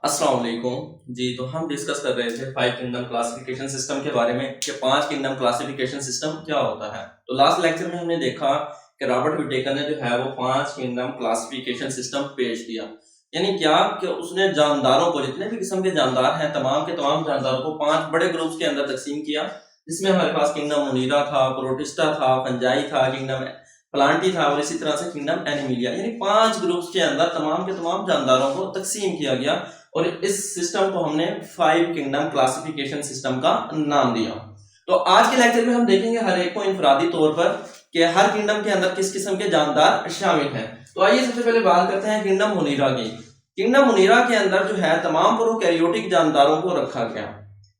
अस्सलाम वालेकुम जी। तो हम डिस्कस कर रहे थे 5 किंगडम क्लासिफिकेशन सिस्टम के बारे में कि 5 किंगडम क्लासिफिकेशन सिस्टम क्या होता है। तो लास्ट लेक्चर में हमने देखा कि रॉबर्ट विटेकर ने जो है वो 5 किंगडम क्लासिफिकेशन सिस्टम पेश किया। यानी क्या कि उसने जानदारों को, जितने भी किस्म के जानदार हैं, तमाम के तमाम जानदारों को 5 बड़े ग्रुप्स के अंदर तकसीम किया, जिसमें हमारे पास किंगडम मुनीरा था, प्रोटिस्टा था, फंजाई था, किंगडम प्लांटी था और इसी तरह से किंगडम एनिमिलिया। यानी 5 ग्रुप्स के अंदर तमाम के तमाम जानदारों को तकसीम किया गया और इस सिस्टम को हमने 5 किंगडम क्लासिफिकेशन सिस्टम का नाम दिया। तो आज के लेक्चर में हम देखेंगे हर एक को इंफरादी तौर पर कि हर किंगडम के अंदर किस किस्म के जानदार शामिल हैं। तो आइए सबसे पहले बात करते हैं किंगडम मुनीरा की। किंगडम मुनीरा के अंदर जो है तमाम प्रोकैरियोटिक जानदारों को रखा गया।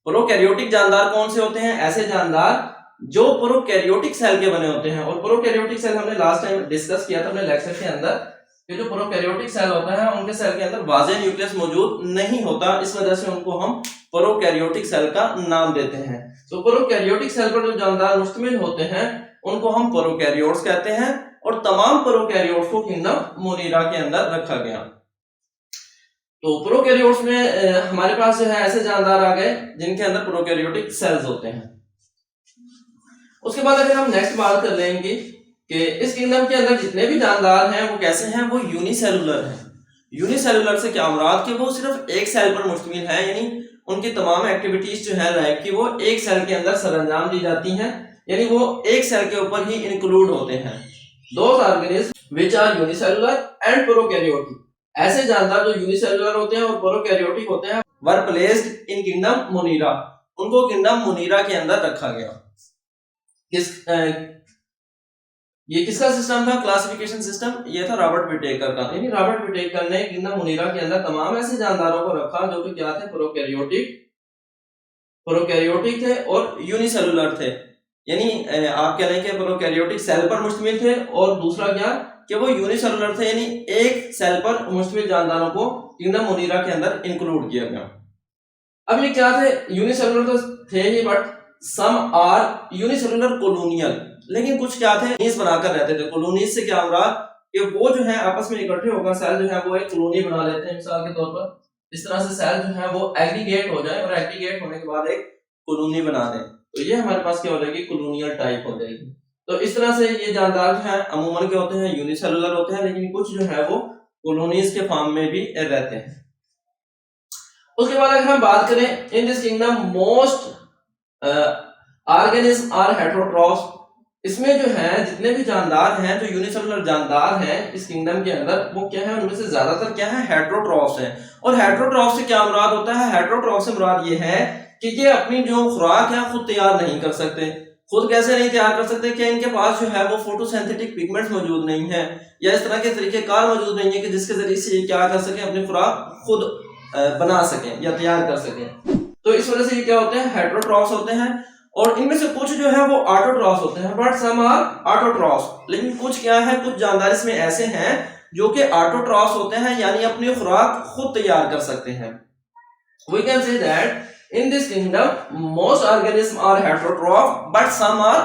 प्रोकैरियोटिक जानदार कौन से होते हैं? ऐसे जानदार जो प्रोकैरियोटिक सेल के बने होते हैं। और प्रोकैरियोटिक सेल हमने लास्ट टाइम डिस्कस किया था अपने लेक्चर के अंदर कि जो प्रोकैरियोटिक सेल होता है उनके सेल के अंदर वाज़ेह न्यूक्लियस मौजूद नहीं होता, इस वजह से उनको हम प्रोकैरियोटिक सेल का नाम देते हैं। तो प्रोकैरियोटिक सेल पर जो जानदार मुश्तमिल होते हैं उनको हम प्रोकैरियोट्स कहते हैं और तमाम प्रोकैरियोट्स को किंगडम मुनीरा के अंदर रखा गया। तो प्रोकैरियोट्स में हमारे पास जो है ऐसे जानदार आ गए जिनके अंदर प्रोकैरियोटिक सेल्स होते हैं। उसके बाद अगर हम नेक्स्ट बात कर लेंगे कि इस किंगडम के अंदर जितने भी जानदार हैं वो कैसे हैं, वो यूनिसेलुलर हैं। यूनिसेलुलर से क्या मुराद कि वो सिर्फ एक सेल पर मुश्तमिल है, यानी उनकी तमाम एक्टिविटीज जो है लाइफ की वो एक सेल के अंदर सरअंजाम दी जाती हैं, यानी वो एक सेल के ऊपर ही इंक्लूड होते हैं। Those organism which are unicellular and prokaryotic, ऐसे जानदार जो यूनिसेलुलर होते हैं और प्रोकैरियोटिक होते हैं, were placed in kingdom Munira, उनको किंगडम मुनीरा के अंदर रखा गया। ये किसका सिस्टम था? Classification system. ये था रॉबर्ट विटेकर का। यानी रॉबर्ट विटेकर ने किंगडम मुनीरा के अंदर तमाम ऐसे जानदारों को रखा जो कि क्या थे? प्रोकैरियोटिक थे और यूनिसेलुलर थे। यानी आप कह लें कि प्रोकैरियोटिक सेल पर मुश्तमिल थे और दूसरा क्या कि वो यूनिसेलुलर थे, यानी एक सेल पर मुश्तमिल जानदारों को किंगडम मुनीरा के अंदर इंक्लूड किया गया। अब ये क्या थे? यूनिसेलुलर तो थे ही, but some are unicellular colonial, लेकिन कुछ क्या थे? कॉलोनीज बनाकर रहते थे। कॉलोनीज से क्या मुराद कि वो जो है आपस में इकट्ठे होकर सेल जो है वो एक कॉलोनी बना लेते हैं। मिसाल के तौर पर इस तरह से सेल जो है वो एग्रीगेट हो जाए और एग्रीगेट होने के बाद एक कॉलोनी बना दें, तो ये हमारे पास क्या हो जाएगी? कॉलोनियल टाइप हो जाएगी। तो इस तरह से ये जानदार जो है अमूमन के होते हैं, यूनिसेलुलर होते हैं, लेकिन कुछ जो है वो कॉलोनीज के फॉर्म में भी रहते हैं। उसके बाद अगर हम बात करें in this kingdom most organism are heterotrophs, इसमें जो है जितने भी जानदार हैं, जो यूनिसेलुलर जानदार हैं इस किंगडम के अंदर, वो क्या है? उनमें से ज्यादातर क्या है? हेटेरोट्रॉफ्स हैं। और हेटेरोट्रॉफ से क्या मुराद होता है? हेटेरोट्रॉफ से मुराद ये है कि ये अपनी जो खुराक है खुद तैयार नहीं कर सकते। खुद कैसे नहीं तैयार कर सकते? कि इनके पास जो है वो फोटोसिंथेटिक पिगमेंट्स मौजूद नहीं है या इस तरह के तरीकेकार मौजूद नहीं है कि जिसके जरिए से ये क्या कर सके? अपनी खुराक खुद बना सके या तैयार कर सके। तो इस वजह से ये क्या होते हैं? हेटेरोट्रॉफ्स होते हैं। और इनमें से कुछ जो है वो ऑटोट्रॉफ्स होते हैं, बट सम आर ऑटोट्रॉफ्स, लेकिन कुछ क्या है? कुछ जानदार इसमें ऐसे हैं जो कि ऑटोट्रॉफ्स होते हैं, यानी अपनी खुराक खुद तैयार कर सकते हैं। We can say that in this kingdom most organism are heterotroph but some are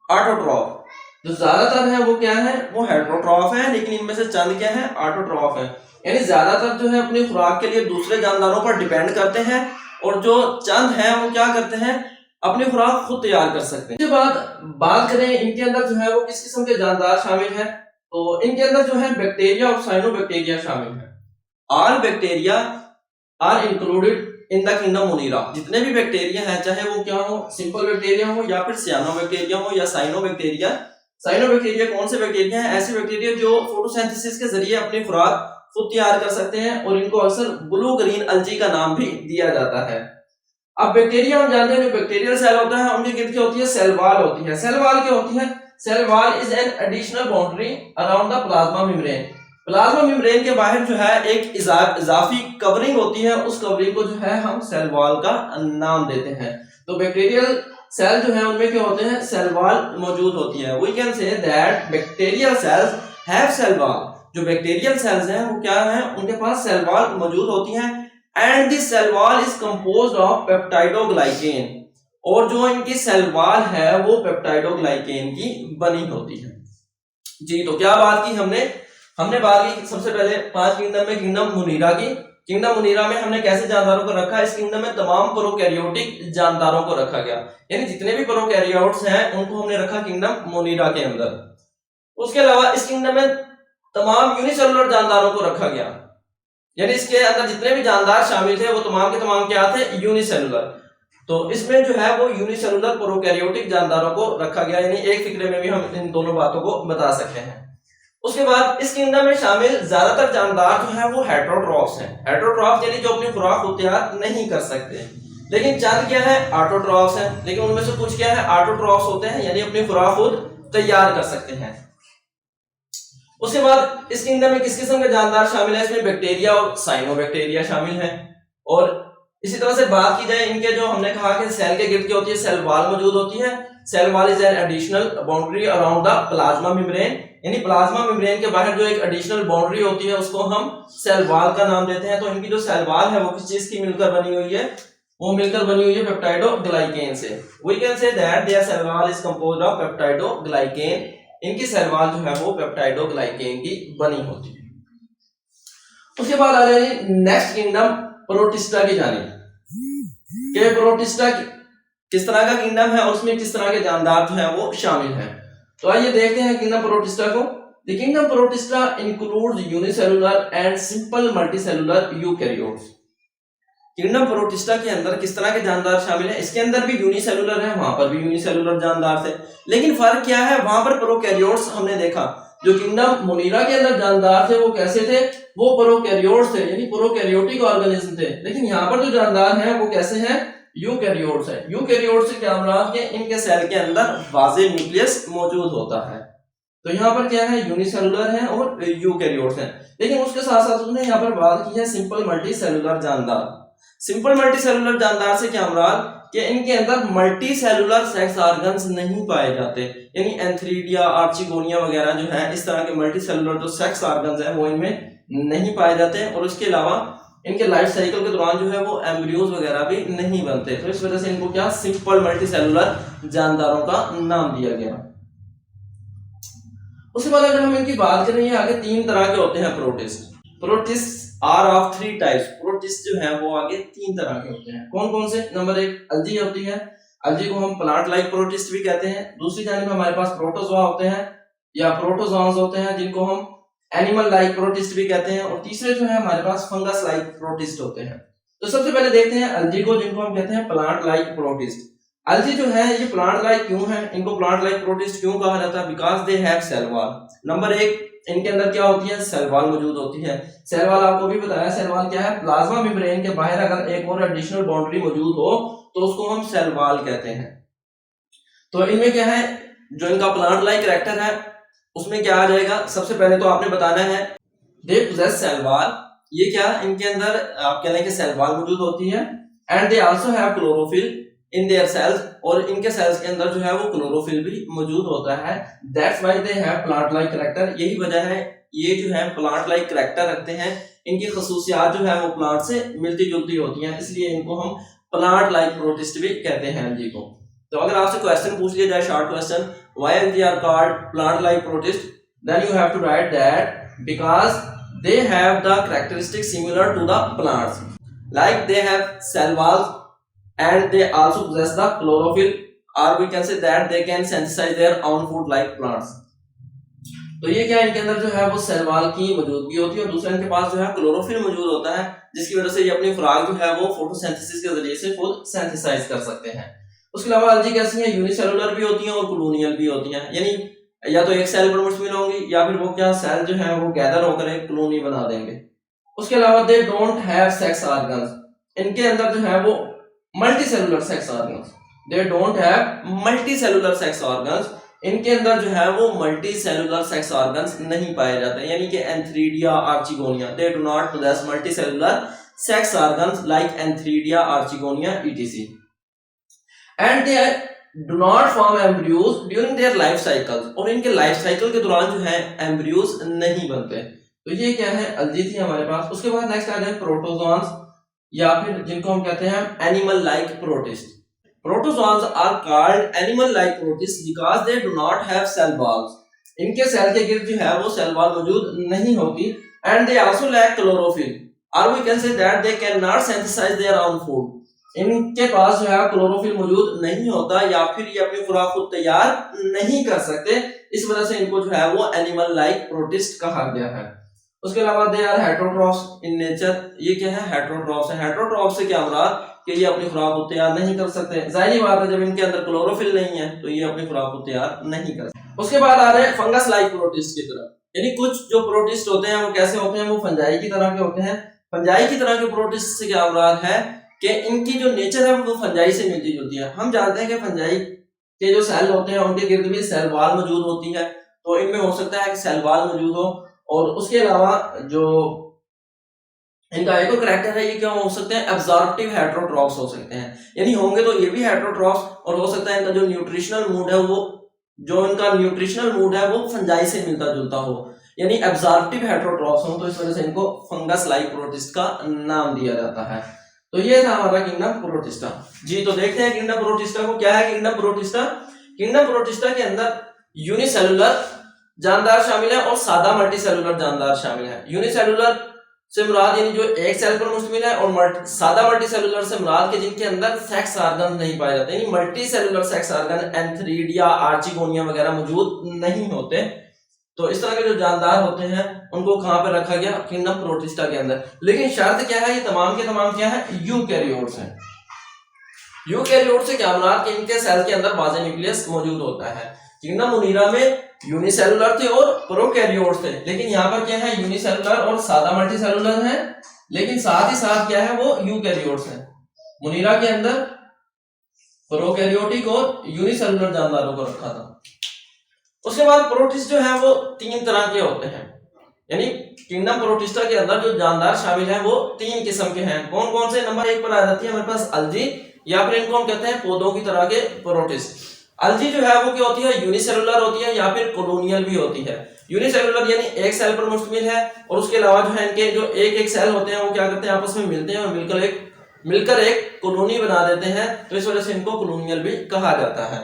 autotroph. जो ज्यादातर है वो क्या है? वो हेटेरोट्रॉफ है, लेकिन इनमें से चंद क्या है? ऑटोट्रॉफ है। यानी ज्यादातर जो है अपनी खुराक के लिए दूसरे जानदारों पर डिपेंड करते हैं और जो चंद है वो क्या करते हैं? अपनी खुराक खुद तैयार कर सकते हैं। इसके बाद बात करें इनके अंदर जो है वो किस किस्म के जानदार शामिल हैं, तो इनके अंदर जो है बैक्टीरिया और साइनोबैक्टीरिया शामिल है। All bacteria are included in the kingdom Monera. जितने भी बैक्टीरिया हैं, चाहे वो क्या हो? सिंपल बैक्टीरिया हो या फिर सियानोबैक्टीरिया हो या साइनोबैक्टीरिया। साइनोबैक्टीरिया कौन से बैक्टीरिया हैं? ऐसे बैक्टीरिया जो फोटोसिंथेसिस के जरिए अपनी खुराक खुद तैयार कर सकते हैं और इनको अक्सर ब्लू ग्रीन अलजी का नाम भी दिया जाता है। अब बैक्टीरिया हम जानते हैं जो बैक्टीरियल सेल होता है उनके गिर्द क्या होती है? सेल वॉल होती है। सेल वॉल क्या होती है? Cell wall is an additional boundary around the plasma membrane. Plasma membrane के बाहर जो है एक इजाफी कवरिंग होती है, उस कवरिंग को जो है हम सेल वॉल का नाम देते हैं। तो बैक्टीरियल सेल जो है उनमें क्या होते हैं? सेल वॉल मौजूद होती है। We can say that bacterial cells have cell wall. जो बैक्टीरियल सेल्स हैं वो क्या है? उनके पास सेल वॉल मौजूद होती है। And this cell wall is composed of peptidoglycan, और जो इनकी सेल वॉल है वो पेप्टाइडोग्लाइकेन की बनी होती है। जी, तो क्या बात की हमने बात की सबसे पहले 5 किंगडम में किंगडम मुनीरा की, किंगडम मुनीरा में हमने कैसे जानदारों को रखा, इस किंगडम में तमाम प्रोकैरियोटिक जानदारों को रखा गया, यानी जितने भी प्रोकैरियोट्स हैं उनको हमने रखा किंगडम मुनीरा के अंदर। उसके अलावा इस किंगडम में तमाम यूनिसेलुलर जानदारों को रखा गया, यानी इसके अंदर जितने भी जानदार शामिल थे वो तमाम के तमाम क्या थे, यूनिसेलुलर। तो इसमें जो है वो यूनिसेलुलर प्रोकैरियोटिक जानदारों को रखा गया, यानी एक फिक्रे में भी हम इन दोनों बातों को बता सकते हैं। उसके बाद इस किंगडम में शामिल ज्यादातर जानदार जो है वो हेटेरोट्रॉफ्स हैं। हेटेरोट्रॉफ्स यानी जो अपनी खुराक तैयार नहीं कर सकते, लेकिन चंद क्या है, ऑटोट्रॉफ्स हैं, लेकिन उनमें से कुछ क्या है, ऑटोट्रॉफ्स होते हैं, यानी अपनी खुराक खुद तैयार कर सकते हैं। उसके बाद इस किंगडम में किस किस्म के जानदार शामिल है, इसमें बैक्टीरिया और साइनोबैक्टीरिया शामिल हैं। और इसी तरह से बात की जाए इनके, जो हमने कहा कि सेल के गिर्द क्या होती है, सेल वॉल मौजूद होती है। Cell wall is an additional boundary around the plasma membrane, यानी प्लाज्मा मेम्ब्रेन के बाहर जो एक एडिशनल बाउंड्री होती है उसको हम सेल वॉल का नाम देते हैं। तो इनकी जो सेल वॉल है वो किस चीज की मिलकर बनी हुई है, वो मिलकर बनी हुई है पेप्टाइडोग्लाइकेन से। We can say that their cell wall is composed of peptidoglycan, इनकी सेल वॉल जो है वो पेप्टाइडोग्लाइकेन की बनी होती है। उसके बाद आ जाए नेक्स्ट किंगडम प्रोटिस्टा की जानिब, कि प्रोटिस्टा किस तरह का किंगडम है और उसमें किस तरह के जानदार जो है वो शामिल हैं। तो आइए देखते हैं किंगडम प्रोटिस्टा को। The kingdom protista includes unicellular and simple multicellular eukaryotes. Kingdom protista के अंदर किस तरह के जानदार शामिल हैं, इसके अंदर भी यूनिसेलुलर है, वहां पर भी यूनिसेलुलर जानदार थे, लेकिन फर्क क्या है, वहां पर प्रोकैरियोट्स हमने देखा, जो किंगडम मुनीरा के अंदर जानदार थे वो कैसे थे, वो प्रोकैरियोट्स थे, यानी प्रोकैरियोटिक ऑर्गेनिज्म थे। लेकिन यहाँ पर जो जानदार हैं वो कैसे हैं, यूकैरियोट्स हैं। यूकैरियोट्स से क्या मुराद है, इनके सेल के अंदर वाज़े न्यूक्लियस मौजूद होता है। तो यहाँ पर क्या है, यूनिसेलुलर है और यूकैरियोट्स हैं। लेकिन उसके साथ साथ उसने यहाँ पर बात की है सिंपल मल्टी सेलुलर जानदार। सिंपल मल्टी सेलुलर जानदार से क्या मुराद कि इनके अंदर मल्टी सेलुलर सेक्स ऑर्गन्स नहीं पाए जाते, यानी एंथ्रीडिया, आर्चिगोनिया वगैरह जो है इस तरह के मल्टी सेलुलर जो सेक्स ऑर्गन्स हैं वो इनमें नहीं पाए जाते। और उसके अलावा इनके लाइफ साइकिल के दौरान जो है वो एम्ब्रियोज वगैरह भी नहीं बनते। तो इस वजह से इनको क्या सिंपल मल्टी सेलुलर जानदारों का नाम दिया गया। उसके बाद अगर हम इनकी बात करें, आगे तीन तरह के होते हैं protist. Protist are of three types. Protist जो है वो आगे तीन तरह के होते हैं। कौन कौन से, नंबर एक अल्जी होती है, अल्जी को हम प्लांट लाइक प्रोटिस्ट भी कहते हैं। दूसरी जानिब हमारे पास प्रोटोजोआ होते हैं या प्रोटोजोआंस होते हैं, जिनको हम एनिमल लाइक प्रोटिस्ट भी कहते हैं। और तीसरे जो है हमारे पास फंगस लाइक प्रोटिस्ट होते हैं। तो सबसे पहले देखते हैं अल्जी को, जिनको हम कहते हैं प्लांट लाइक प्रोटिस्ट। अल्जी जो है ये प्लांट लाइक क्यों है, इनको प्लांट लाइक प्रोटिस्ट क्यों कहा जाता है, because they have cell wall. Number एक, इनके अंदर क्या होती है, सेल वॉल मौजूद होती है। सेल वॉल आपको भी बताया, सेल वॉल क्या है, प्लाज्मा मेम्ब्रेन के बाहर अगर एक और एडिशनल बाउंड्री मौजूद हो तो उसको हम सेल वॉल कहते हैं। तो इनमें क्या है, जो इनका प्लांट लाइक कैरेक्टर है उसमें क्या आ जाएगा, सबसे पहले तो आपने बताना है दे पोजेस सेल वॉल। ये क्या, इनके अंदर आप कह लें कि सेल वॉल मौजूद होती है। And they also have chlorophyll in their cells, और इनके सेल्स के अंदर जो है वो क्लोरोफिल भी मौजूद होता है। That's why they have plant like character. यही वजह है ये जो है प्लांट लाइक कैरेक्टर रखते हैं। इनकी खसूसियात जो है वो प्लांट से मिलती जुलती होती हैं, इसलिए इनको हम प्लांट लाइक प्रोटिस्ट भी कहते हैं एल्गी को। तो अगर आपसे क्वेश्चन पूछ लिया जाए, short question, why algae are called plant like protist, then you have to write that because they have the characteristic similar to the plants, like they have cell walls and they also possess the chlorophyll, or we can say that they can synthesize their own food like plants। तो ये क्या, इनके अंदर जो है वो cell wall की मौजूदगी होती है और दूसरा इनके पास जो है क्लोरोफिल मौजूद होता है, जिसकी वजह से ये अपनी खुराक जो है वो फोटोसिंथेसिस के जरिए से खुद सिंथेसाइज कर सकते हैं। उसके अलावा अल्जी कैसी है, यूनिसेलुलर भी होती हैं और कॉलोनियल भी होती हैं, यानी या तो एक सेल पर मुश्तमिल होंगी या फिर वो क्या सेल जो है वो गैदर होकर एक कॉलोनी बना देंगे। उसके अलावा they don't have sex organs, इनके अंदर जो है वो multicellular sex organs, they don't have multicellular sex organs, इनके अंदर जो है वो मल्टीसेलुलर सेक्स ऑर्गन्स नहीं पाए जाते, यानी कि antheridia, archegonia, they do not possess multicellular sex organs like antheridia, archegonia etc, and they do not form embryos during their life cycle, और इनके लाइफ साइकिल के दौरान जो है एम्ब्रियोज नहीं बनते। तो ये क्या है, अल्जी थी हमारे पास। उसके बाद नेक्स्ट आ जाए प्रोटोजोआंस, या फिर जिनको हम कहते हैं animal like protist. Protozoans are called animal like protist because they do not have cell walls, इनके सेल के गिर्द जो है वो सेल वॉल मौजूद नहीं होती। And they also lack chlorophyll, और we can say that they can not synthesise their own food, इनके पास जो है क्लोरोफिल मौजूद नहीं होता या फिर ये अपनी खुराक खुद तैयार नहीं कर सकते, इस वजह से इनको जो है वो एनिमल लाइक प्रोटिस्ट कहा गया है। उसके अलावा they are heterotrophs in nature, ये क्या है हेटेरोट्रॉफ्स है। हेटेरोट्रॉफ्स से क्या मुराद कि ये अपनी खुराक खुद तैयार नहीं कर सकते, जाहिर बात है जब इनके अंदर क्लोरोफिल नहीं है तो ये अपनी खुराक खुद तैयार नहीं कर सकते। उसके बाद आ रहे हैं फंगस लाइक प्रोटिस्ट की तरफ, यानी कुछ जो प्रोटिस्ट होते हैं वो कैसे होते हैं, वो फंजाई की तरह के होते हैं। फंजाई की तरह के प्रोटिस्ट से क्या मुराद है कि इनकी जो नेचर है वो फंजाई से मिलती जुलती है। हम जानते हैं कि फंजाई के जो सेल होते हैं उनके गिर्द भी सेल वॉल मौजूद होती है, तो इनमें हो सकता है कि सेल वॉल मौजूद हो। और उसके अलावा जो इनका एक और करैक्टर है, ये क्या हो सकते हैं, एब्जॉर्प्टिव हेटेरोट्रॉफ्स हो सकते हैं, यानी होंगे तो ये भी हेटेरोट्रॉफ्स और हो सकता है इनका जो न्यूट्रिशनल मूड है वो फंजाई से मिलता जुलता हो, यानी एब्जॉर्प्टिव हेटेरोट्रॉफ्स हो, तो इस वजह से इनको फंगस लाइक प्रोटिस्ट का नाम दिया जाता है। तो ये था हमारा किंगडम प्रोटिस्टा जी। तो देखते हैं किंगडम प्रोटिस्टा को क्या है। किंगडम प्रोटिस्टा के अंदर यूनिसेलुलर जानदार शामिल है और सादा मल्टीसेलुलर जानदार शामिल है। यूनिसेलुलर से मुराद यानी जो एक सेल पर मुश्तमिल है, और सादा मल्टीसेलुलर से मुराद के जिनके अंदर सेक्स ऑर्गन नहीं पाए जाते, यानी multicellular sex organ antheridia archegonia वगैरह मौजूद नहीं होते। तो इस तरह के जो जानदार होते हैं उनको कहां पे रखा गया, किंगडम प्रोटिस्टा के अंदर। लेकिन शर्त क्या है, ये तमाम के तमाम क्या है, यूकैरियोट्स हैं। यूकैरियोट से क्या मुराद कि इनके सेल के अंदर बाजे न्यूक्लियस मौजूद होता है। किंगडम मुनीरा में यूनिसेलुलर थे और प्रोकैरियोट थे, लेकिन यहाँ पर क्या है, यूनिसेलुलर और सादा मल्टीसेलुलर है, लेकिन साथ ही साथ क्या है, वो यूकैरियोट्स हैं। मुनीरा के अंदर प्रोकैरियोटिक और यूनिसेलुलर जानदारों को रखा था। उसके बाद प्रोटिस्ट जो है वो 3 तरह के होते हैं, यानी किंगडम प्रोटिस्टा के अंदर जो जानदार शामिल हैं वो 3 किस्म के हैं। कौन कौन से, नंबर 1 पर आ जाती है हमारे पास अलजी, या फिर इनको हम कहते हैं पौधों की तरह के प्रोटिस्ट। अलजी जो है वो क्या होती है, यूनिसेलुलर होती है या फिर कॉलोनियल भी होती है। यूनिसेलुलर यानी एक सेल पर मुश्तमिल है, और उसके अलावा जो है इनके जो एक सेल होते हैं वो क्या करते हैं, आपस में मिलते हैं और मिलकर एक कॉलोनी बना देते हैं, तो इस वजह से इनको कॉलोनियल भी कहा जाता है।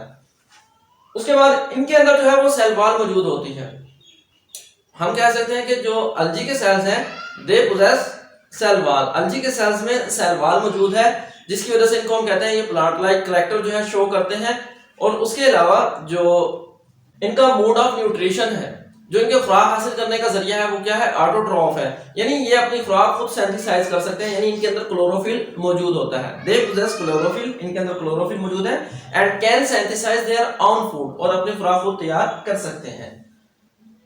उसके बाद इनके अंदर जो है वो सेल वॉल मौजूद होती है। हम कह सकते हैं कि जो अलजी के सेल्स हैं दे पोजेस सेल वॉल, अलजी के सेल्स में सेल वॉल मौजूद है, जिसकी वजह से इनको हम कहते हैं ये प्लांट लाइक करैक्टर जो है शो करते हैं। और उसके अलावा जो इनका मोड ऑफ न्यूट्रिशन है, जो इनके खुराक हासिल करने का जरिया है वो क्या है, ऑटोट्रॉफ है, यानी ये अपनी खुराक खुद सिंथेसाइज कर सकते हैं, यानी इनके अंदर क्लोरोफिल मौजूद होता है। दे पोजेस क्लोरोफिल, इनके अंदर क्लोरोफिल मौजूद है, and can synthesise their own food, और अपनी खुराक खुद तैयार कर सकते हैं।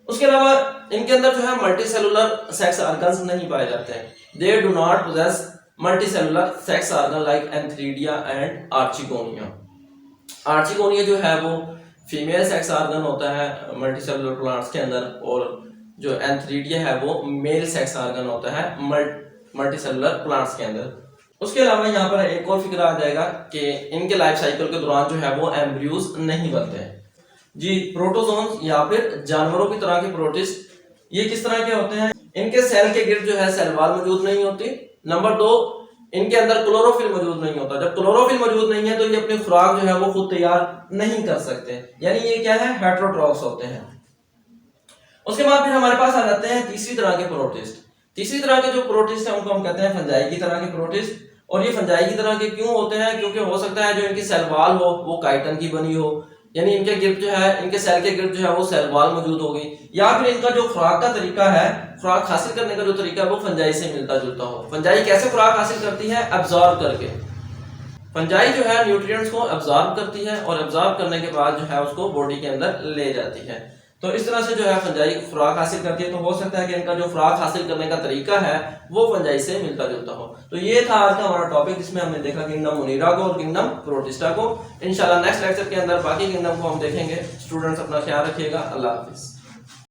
उसके अलावा इनके अंदर जो है मल्टीसेलुलर सेक्स ऑर्गन्स नहीं पाए जाते हैं। दे do not possess multicellular sex organ like antheridia and archegonia. Archegonia जो है वो फीमेल सेक्स ऑर्गन होता है मल्टीसेलुलर प्लांट्स के अंदर, और जो एंथ्रीडिया है वो मेल सेक्स ऑर्गन होता है मल्टीसेलुलर प्लांट्स के अंदर। उसके अलावा यहाँ पर एक और फिक्र आ जाएगा कि इनके लाइफ साइकिल के दौरान जो है वो एम्ब्रियोज नहीं बनते हैं जी। प्रोटोजोन्स या फिर जानवरों की तरह के प्रोटिस्ट, ये किस तरह के होते हैं, इनके सेल के गिर्द जो है सेल वॉल मौजूद नहीं होती। नंबर 2, इनके अंदर क्लोरोफिल मौजूद नहीं होता। जब क्लोरोफिल मौजूद नहीं है तो ये अपनी खुराक जो है वो खुद तैयार नहीं कर सकते, यानी ये क्या है, हेटेरोट्रॉफ्स होते हैं। उसके बाद फिर हमारे पास आ जाते हैं तीसरी तरह के प्रोटिस्ट। तीसरी तरह के जो प्रोटिस्ट हैं उनको हम कहते हैं फंजाई की तरह के प्रोटिस्ट। और ये फंजाई की तरह के क्यों होते हैं, क्योंकि हो सकता है जो इनकी सेल वॉल हो वो काइटन की बनी हो, यानी इनके गिर्द जो है, इनके सेल के गिर्द जो है वो सेल वॉल मौजूद होगी, या फिर इनका जो खुराक का तरीका है, खुराक हासिल करने का जो तरीका है वो फंजाई से मिलता जुलता हो। फंजाई कैसे खुराक हासिल करती है, एब्जॉर्ब करके। फंजाई जो है न्यूट्रिएंट्स को एब्जॉर्ब करती है और एब्जॉर्ब करने के बाद जो है उसको बॉडी के अंदर ले जाती है। तो इस तरह से जो है फंजाई खुराक हासिल करती है। तो हो सकता है कि इनका जो खुराक हासिल करने का तरीका है वो फंजाई से मिलता जुलता हो। तो ये था आज का हमारा टॉपिक, जिसमें हमने देखा किंगडम मुनीरा को और किंगडम प्रोटिस्टा को। इंशाल्लाह नेक्स्ट लेक्चर के अंदर बाकी किंगडम को हम देखेंगे। स्टूडेंट्स अपना ख्याल रखिएगा। अल्लाह हाफिज।